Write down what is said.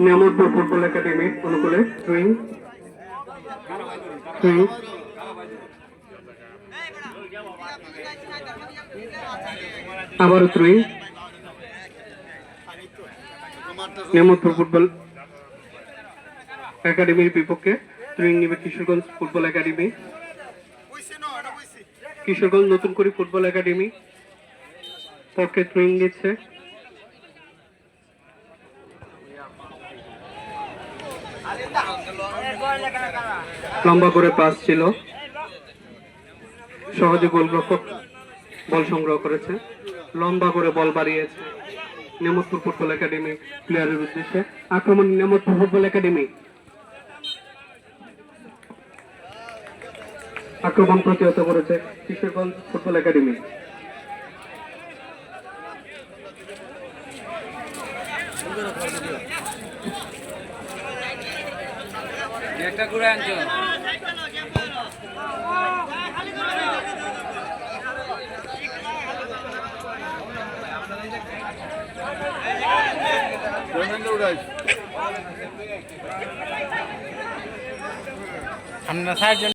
Niamatpur football academy অনুকূলে throwing আবারও throwing Niamatpur football একাডেমির বিপক্ষে থ্রোয়িং নেবে কিশোরগঞ্জ ফুটবল একাডেমি। কিশোরগঞ্জ নতুন করে ফুটবল একাডেমি পক্ষে থ্রোয়িং নিচ্ছে। লম্বা করে পাস ছিল, সহজে গোলরক্ষক বল সংগ্রহ করেছে, লম্বা করে বল বাড়িয়েছে নিয়ামতপুর ফুটবল একাডেমি প্লেয়ারের উদ্দেশ্যে। আক্রমণ নিয়ামতপুর ফুটবল একাডেমি, আক্রমণ প্রতিহত করেছে কিশোরগঞ্জ ফুটবল একাডেমি। একটা করে আনছো আমরা 60 জন